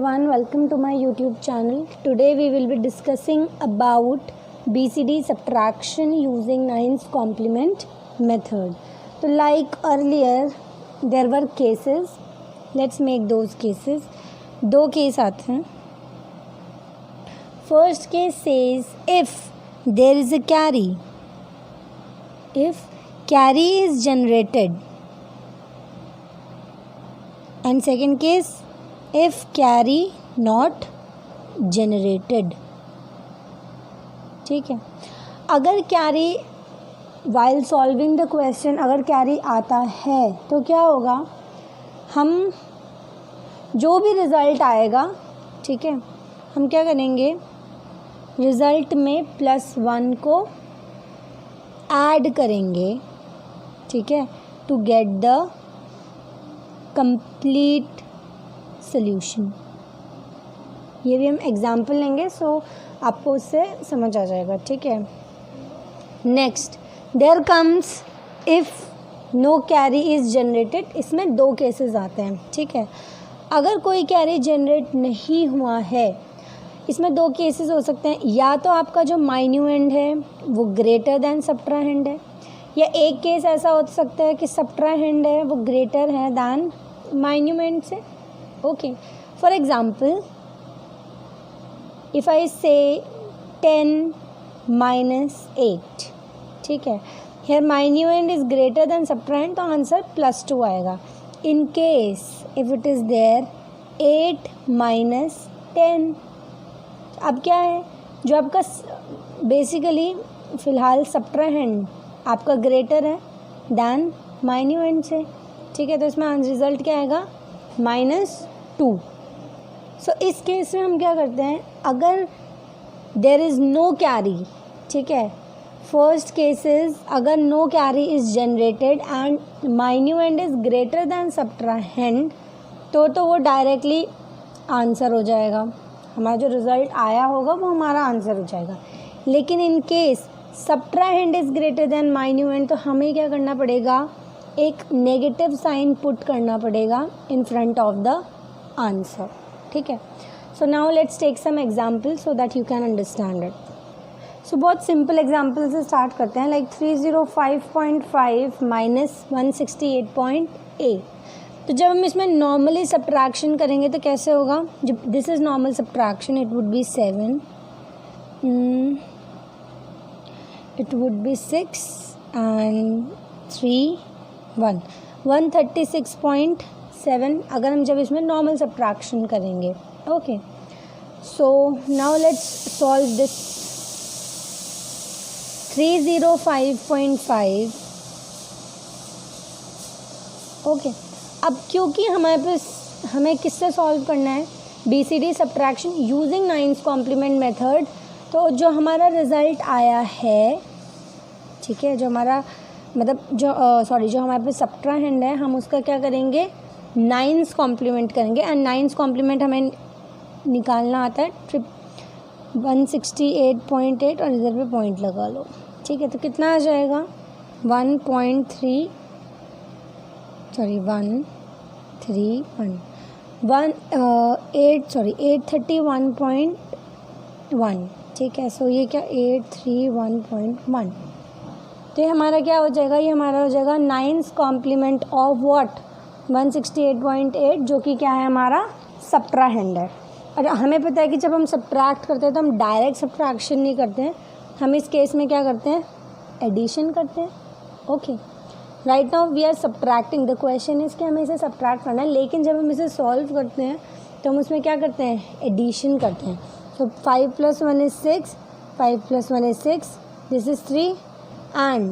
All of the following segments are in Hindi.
everyone, welcome to my YouTube channel. Today we will be discussing about BCD subtraction using 9's complement method. So like earlier there were cases, let's make those cases. दो केस आते हैं. First case says if there is a carry, if carry is generated, and second case if carry not generated. ठीक है. अगर carry while solving the question अगर कैरी आता है तो क्या होगा, हम जो भी रिज़ल्ट आएगा, ठीक है, हम क्या करेंगे, रिज़ल्ट में +1 को ऐड करेंगे, ठीक है, to get the complete solution. ये भी हम एग्जाम्पल लेंगे, सो आपको उससे समझ आ जाएगा. ठीक है. Next, there comes if no carry is generated. इसमें दो केसेस आते हैं. ठीक है. अगर कोई कैरी जनरेट नहीं हुआ है, इसमें दो केसेस हो सकते हैं. या तो आपका जो माइन्यूएंड है वो ग्रेटर दैन सब्ट्राहेंड है, या एक केस ऐसा हो सकता है कि सब्ट्राहेंड है वो ग्रेटर है दैन माइन्यूएंड से. Okay. For example, if I say 10 - 8, ठीक है, here minuend is greater than subtrahend, तो आंसर +2 आएगा. In case if it is there 8 - 10, अब क्या है, जो आपका बेसिकली फ़िलहाल सब्ट्राहेंड आपका ग्रेटर है दैन माइन्यूएंड से. ठीक है. तो इसमें रिज़ल्ट क्या आएगा, -2. सो इस केस में हम क्या करते हैं, अगर देर इज़ नो कैरी, ठीक है, फर्स्ट केसेस अगर no carry is generated and minuend is greater than subtrahend, तो वो डायरेक्टली आंसर हो जाएगा. हमारा जो रिज़ल्ट आया होगा वो हमारा आंसर हो जाएगा. लेकिन in case subtrahend is greater than minuend, तो हमें क्या करना पड़ेगा, एक नेगेटिव साइन पुट करना पड़ेगा in front of the answer. ठीक है. So now let's take some example so that you can understand it. So बहुत सिंपल एग्जाम्पल से स्टार्ट करते हैं. लाइक 305.5 - 168.8. तो जब हम इसमें नॉर्मली सब्ट्रैक्शन करेंगे तो कैसे होगा, जब this is normal subtraction it would B 7, it would B 6 and 3 1 136.7 अगर हम जब इसमें नॉर्मल सब्ट्रैक्शन करेंगे. Okay. So now let's solve this. 305.5. Okay. अब क्योंकि हमारे पास हमें किससे सॉल्व करना है, BCD subtraction using 9's complement method, तो जो हमारा रिज़ल्ट आया है, ठीक है, जो हमारा मतलब जो हमारे पास सब्ट्राहेंड है, हम उसका क्या करेंगे, 9's कॉम्प्लीमेंट करेंगे. एंड 9's कॉम्प्लीमेंट हमें निकालना आता है 168.8 और इधर पे पॉइंट लगा लो. ठीक है. तो कितना आ जाएगा, 831.1. ठीक है. सो ये क्या 831.1. तो ये हमारा क्या हो जाएगा, ये हमारा हो जाएगा 9's कॉम्प्लीमेंट ऑफ व्हाट, 168.8, जो कि क्या है, हमारा सब्ट्राहेंड है. और हमें पता है कि जब हम सब्ट्रैक्ट करते हैं तो हम डायरेक्ट सब्ट्रैक्शन नहीं करते हैं, हम इस केस में क्या करते हैं, एडिशन करते हैं. Okay. Right now we are subtracting. The question is कि हमें इसे सब्ट्रैक्ट करना है, लेकिन जब हम इसे सॉल्व करते हैं तो हम उसमें क्या करते हैं, एडिशन करते हैं. सो 5 + 1 is 6, 5 + 1 is 6, this is 3 and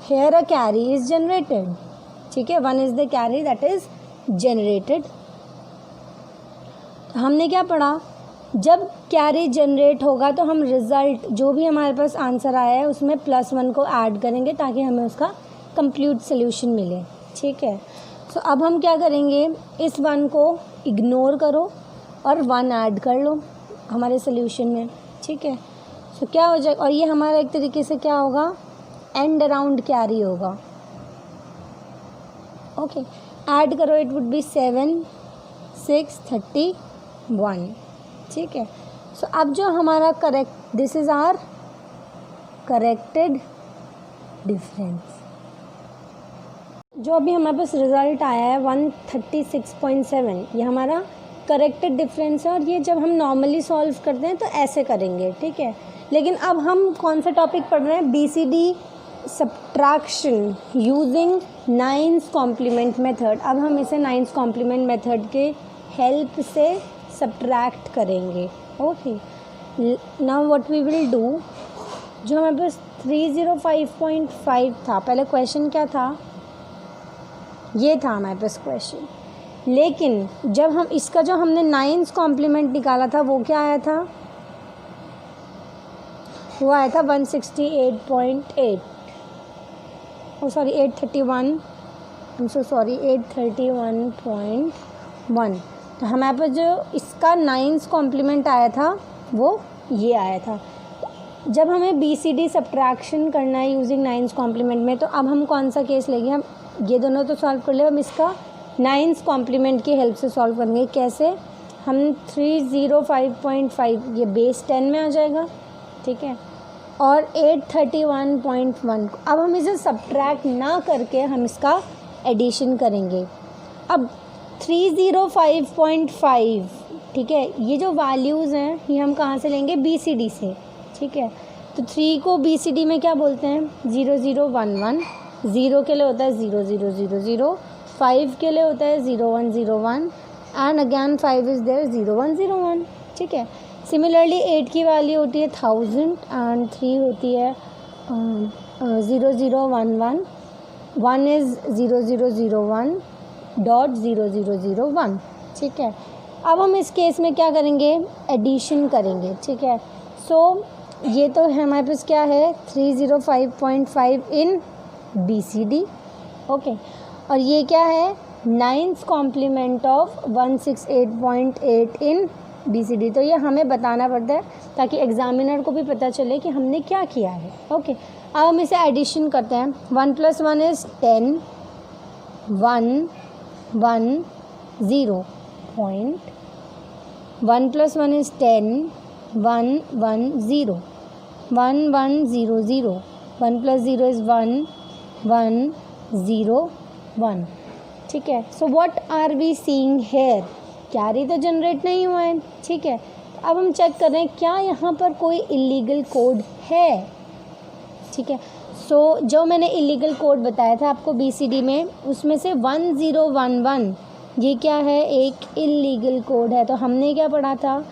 here a carry is generated. ठीक है. 1 is the carry that is generated. तो हमने क्या पढ़ा, जब कैरी जनरेट होगा तो हम रिज़ल्ट जो भी हमारे पास आंसर आया है उसमें +1 को ऐड करेंगे ताकि हमें उसका कंप्लीट सोल्यूशन मिले. ठीक है. सो अब हम क्या करेंगे, इस 1 को इग्नोर करो और 1 ऐड कर लो हमारे सोल्यूशन में. ठीक है. सो क्या हो जाएगा, और ये हमारा एक तरीके से क्या होगा, एंड अराउंड कैरी होगा. ओके. ऐड करो, इट वुड बी 7 6 30 1, ठीक है। सो अब जो हमारा correct, this is our corrected difference. जो अभी हमारे पास रिज़ल्ट आया है 136.7, ये हमारा करेक्टेड डिफरेंस है। और ये जब हम नॉर्मली सॉल्व करते हैं तो ऐसे करेंगे, ठीक है। लेकिन अब हम कौन सा टॉपिक पढ़ रहे हैं? BCD subtraction using 9's complement method. अब हम इसे 9's कॉम्प्लीमेंट मेथड के हेल्प से सब्ट्रैक्ट करेंगे। Okay, now what we will do, जो हमारे पास 305.5 था, पहले क्वेश्चन क्या था? ये था हमारे पास क्वेश्चन। लेकिन जब हम इसका जो हमने 9's कॉम्प्लीमेंट निकाला था वो क्या आया था? वो आया था 168.8, ओ सॉरी 831.1। तो हमारे पास जो इसका 9's कॉम्प्लीमेंट आया था वो ये आया था। जब हमें BCD सब्ट्रैक्शन करना है यूजिंग 9's कॉम्प्लीमेंट में, तो अब हम कौन सा केस लेंगे? हम ये दोनों तो सॉल्व कर ले, हम इसका 9's कॉम्प्लीमेंट की हेल्प से सॉल्व करेंगे। कैसे? हम 305.5 ये बेस 10 में आ जाएगा, ठीक है। और 831.1 अब हम इसे सब्ट्रैक्ट ना करके हम इसका एडिशन करेंगे। अब 305.5, ठीक है, ये जो वैल्यूज़ हैं ये हम कहाँ से लेंगे? BCD से, ठीक है। तो 3 को BCD में क्या बोलते हैं? 0011। 0 के लिए होता है 0000, 5 के लिए होता है 0101 एंड अगैन 5 इज़ देयर 0101, ठीक है। सिमिलरली 8 की वैल्यू होती है 1000 एंड 3 होती है 0011, 1 इज़ 0001.0001, ठीक है। अब हम इस केस में क्या करेंगे? एडिशन करेंगे, ठीक है। सो ये तो है हमारे पास क्या है? 305.5 इन BCD, ओके। और ये क्या है? 9's complement of 168.8 in BCD। तो ये हमें बताना पड़ता है ताकि एग्जामिनर को भी पता चले कि हमने क्या किया है, ओके। अब हम इसे एडिशन करते हैं। 1 + 1 इज़ 10, 1 1 0 पॉइंट, 1 + 1 इज़ 10, 1 1 0, 1 1 0 0, 1 + 0 इज़ 1 1 0 1, ठीक है। So what are we seeing here? Carry तो जनरेट नहीं हुआ है, ठीक है। अब हम चेक कर रहे हैं क्या यहाँ पर कोई इलीगल कोड है, ठीक है। सो जो मैंने इलीगल कोड बताया था आपको BCD में, उसमें से 1011 ये क्या है? एक इलीगल कोड है। तो हमने क्या पढ़ा था?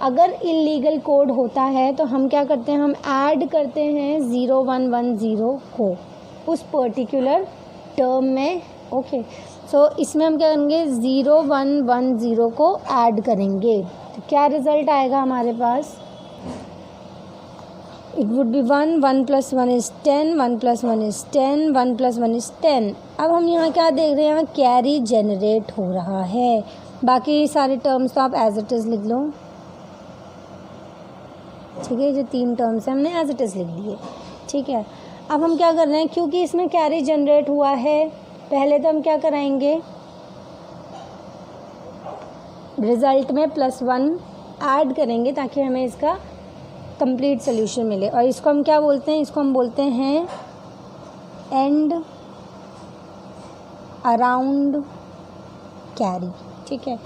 अगर इलीगल कोड होता है तो हम क्या करते हैं? हम ऐड करते हैं 0110 को उस पर्टिकुलर टर्म में, ओके। सो इसमें हम क्या करेंगे? 0110 को ऐड करेंगे। तो क्या रिज़ल्ट आएगा हमारे पास? It would be 1 1 + 1 is 10, 1 + 1 is 10, 1 + 1 is 10। अब हम यहाँ क्या देख रहे हैं? यहाँ कैरी जनरेट हो रहा है। बाकी सारे टर्म्स तो आप एज इट इज़ लिख लो, ठीक है। जो 3 टर्म्स हैं हमने एज इट इज़ लिख दिए, ठीक है। अब हम क्या कर रहे हैं? क्योंकि इसमें कैरी जनरेट हुआ है, पहले तो हम क्या कराएंगे? रिज़ल्ट में +1 ऐड करेंगे ताकि हमें इसका कंप्लीट सोल्यूशन मिले। और इसको हम क्या बोलते हैं? इसको हम बोलते हैं एंड अराउंड कैरी, ठीक है।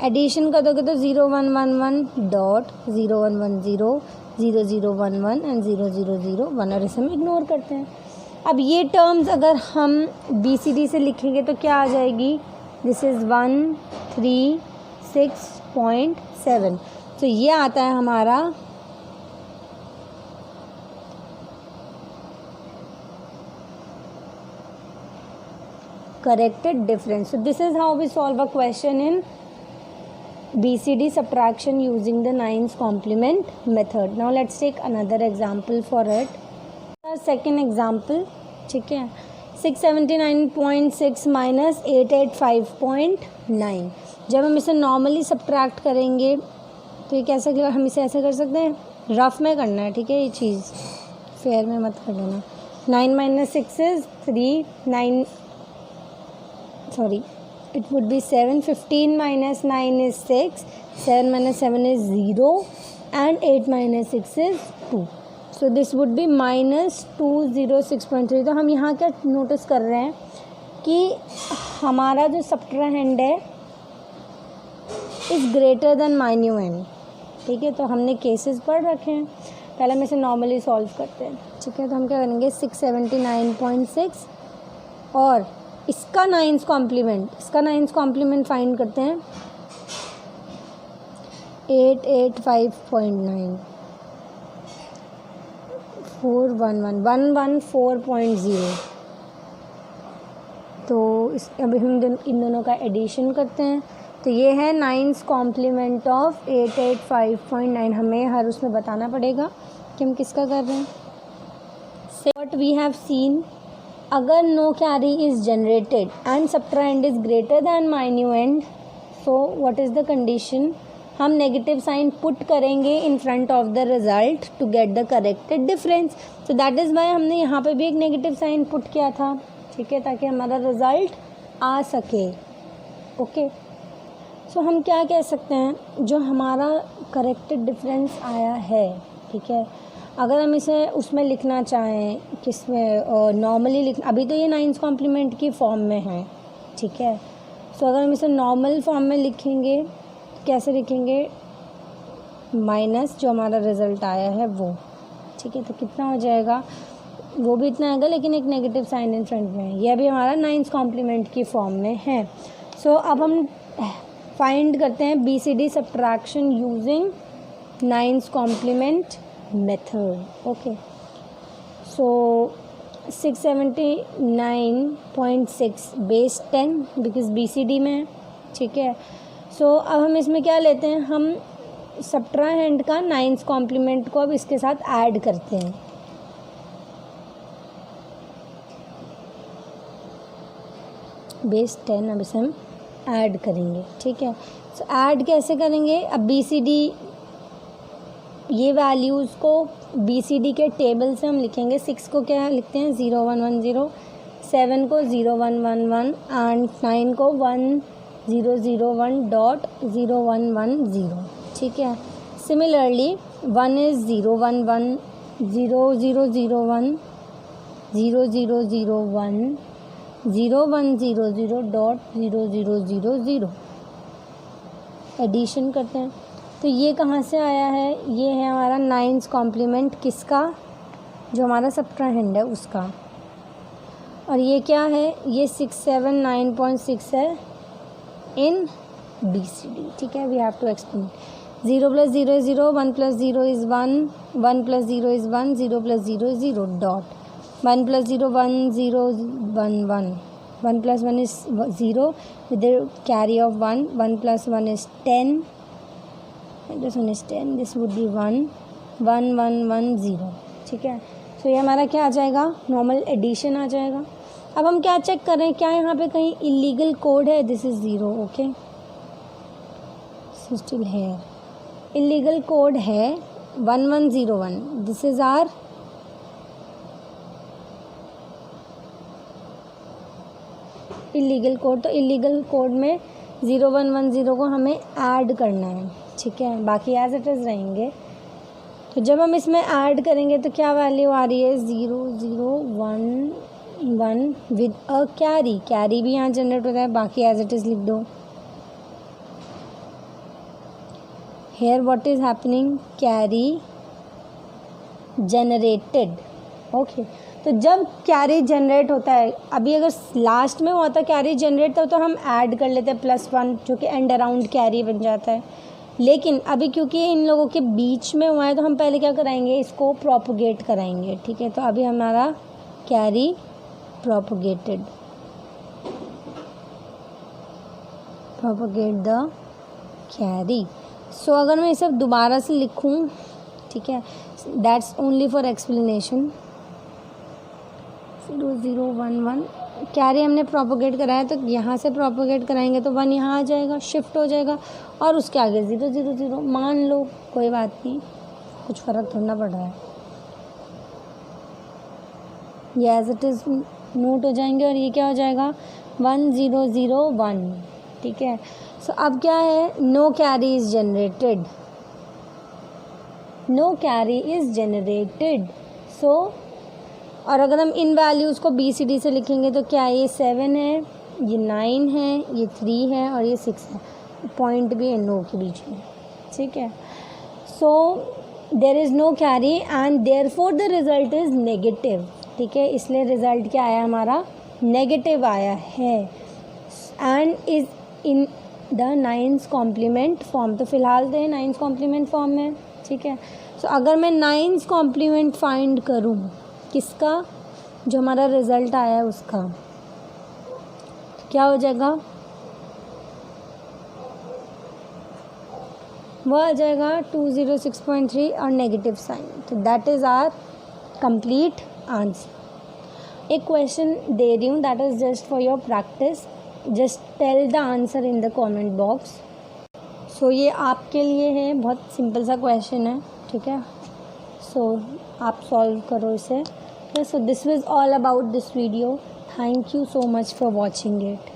एडिशन कर दोगे तो 0111.0110 0011 एंड 0001, और इसे हम इग्नोर करते हैं। अब ये टर्म्स अगर हम BCD से लिखेंगे तो क्या आ जाएगी? This is 136.7। तो ये आता है हमारा corrected difference. So this is how we solve a question in BCD subtraction using the 9's complement method. Now let's take another example for it. Our second example, ठीक है, 679.6 माइनस 885.9। जब हम इसे नॉर्मली सब्ट्रैक्ट करेंगे तो ये कैसे? हम इसे ऐसे कर सकते हैं, रफ में करना है, ठीक है। ये चीज़ फेयर में मत कर लेना। 9 - 6 is 3, 9 sorry it would be 7. 15 minus 9 is 6. 7 minus 7 is 0. And 8 minus 6 is 2. So this would be minus 206.3. तो हम यहाँ क्या नोटिस कर रहे हैं कि हमारा जो सब्ट्राहैंड है इज़ ग्रेटर देन माइन्यूएंड. ठीक है, तो हमने केसेस पढ़ रखे हैं. पहले हम इसे नॉर्मली सॉल्व करते हैं. ठीक है, तो हम क्या करेंगे 679.6 और इसका नाइन्स कॉम्प्लीमेंट फाइंड करते हैं 885.9 411 114.0. तो इस अभी हम इन दोनों का एडिशन करते हैं. तो ये है नाइन्स कॉम्प्लीमेंट ऑफ 885.9. हमें हर उसमें बताना पड़ेगा कि हम किसका कर रहे हैं. व्हाट वी हैव सीन, अगर no carry is generated and subtrahend is greater than minuend, so what is the condition, हम नेगेटिव साइन पुट करेंगे in front of the result to get the corrected difference. तो दैट इज़ वाई हमने यहाँ पे भी एक नेगेटिव साइन पुट किया था. ठीक है, ताकि हमारा रिज़ल्ट आ सके. ओके, सो हम क्या कह सकते हैं, जो हमारा करेक्टेड डिफरेंस आया है. ठीक है, अगर हम इसे उसमें लिखना चाहें, किसमें नॉर्मली अभी तो ये नाइन्स कॉम्प्लीमेंट की फॉर्म में है. ठीक है, सो अगर हम इसे नॉर्मल फॉर्म में लिखेंगे कैसे लिखेंगे, माइनस जो हमारा रिज़ल्ट आया है वो. ठीक है, तो कितना हो जाएगा, वो भी इतना आएगा लेकिन एक नेगेटिव साइन इन फ्रंट में है. यह भी हमारा नाइन्स कॉम्प्लीमेंट की फॉर्म में है. सो अब हम फाइंड करते हैं BCD subtraction using nines complement method. Okay, so 679.6 base 10 because BCD में है. ठीक है, सो अब हम इसमें क्या लेते हैं, हम सब्ट्राहैंड का नाइन्स कॉम्प्लीमेंट को अब इसके साथ ऐड करते हैं. बेस 10 अब इसे हम ऐड करेंगे. ठीक है, सो ऐड कैसे करेंगे, अब BCD ये वैल्यूज़ को BCD के टेबल से हम लिखेंगे. 6 को क्या लिखते हैं 0110, 7 को 0111 एंड 9 को 1001.0110. ठीक है, सिमिलरली 1 इज़ 011 0001 0001 0100.0000. एडिशन करते हैं. तो ये कहाँ से आया है, ये है हमारा नाइन्स कॉम्प्लीमेंट किसका, जो हमारा सब्ट्राहैंड है उसका. और ये क्या है, ये 679.6 है इन BCD. ठीक है, we have to explain. 0 + 0 is 0, 1 + 0 is 1, 1 + 0 is 1, 0 + 0 is 0 dot. 1 + 0 1 0 1 1, 1 + 1 is 0 with the carry of 1, 1 + 1 is 10, this one is 10, this would be 1 1 1 1 0. ठीक है, सो ये हमारा क्या आ जाएगा, नॉर्मल एडिशन आ जाएगा. अब हम क्या चेक कर रहे हैं, क्या यहाँ पे कहीं इलीगल कोड है. This is 0. Okay, still here illegal code है 1101. This is our illegal code. तो इलीगल कोड में 0110 को हमें ऐड करना है. ठीक है, बाकी एज इट इज़ रहेंगे. तो जब हम इसमें ऐड करेंगे तो क्या वैल्यू आ रही है 0011 विद अ कैरी. कैरी भी यहाँ जनरेट होता है, बाकी एज इट इज़ लिख दो. Here what is happening, carry generated. Okay, तो जब कैरी जनरेट होता है, अभी अगर लास्ट में हुआ था कैरी जनरेट तो हम ऐड कर लेते हैं +1 जो कि एंड अराउंड कैरी बन जाता है. लेकिन अभी क्योंकि इन लोगों के बीच में हुआ है तो हम पहले क्या कराएंगे, इसको प्रोपोगेट कराएंगे. ठीक है, तो अभी हमारा carry propagated, propagate the carry. So अगर मैं इसे दोबारा से लिखूं, ठीक है, that's only for explanation. 0011 carry हमने प्रोपोगेट कराया, तो यहाँ से प्रोपोगेट कराएंगे तो 1 यहाँ आ जाएगा, शिफ्ट हो जाएगा और उसके आगे 000 मान लो. कोई बात नहीं, कुछ फ़र्क थोड़ा पड़ रहा है. ये एज इट इज़ नोट हो जाएंगे और ये क्या हो जाएगा 1001, ठीक है। सो अब क्या है, no carry is generated, no carry is generated. So और अगर हम इन वैल्यूज़ को BCD से लिखेंगे तो क्या है, ये 7 है, ये 9 है, ये 3 है और ये 6 है, पॉइंट भी है नो के बीच में, ठीक है। So there is no carry and therefore the result is negative, ठीक है, इसलिए रिज़ल्ट क्या आया हमारा, नेगेटिव आया है and is in the 9th complement form. तो फ़िलहाल तो ये 9th कॉम्प्लीमेंट फॉर्म में, ठीक है। सो अगर मैं 9th कॉम्प्लीमेंट फाइंड करूँ किसका, जो हमारा रिज़ल्ट आया है उसका, क्या हो जाएगा, वो आ जाएगा 206.3 और नेगेटिव साइन। तो that is our complete answer. एक क्वेश्चन दे रही हूँ, that is just for your practice, just tell the answer in the comment box. So ये आपके लिए है, बहुत सिंपल सा क्वेश्चन है, ठीक है। सो आप सॉल्व करो इसे। So this was all about this video, thank you so much for watching it.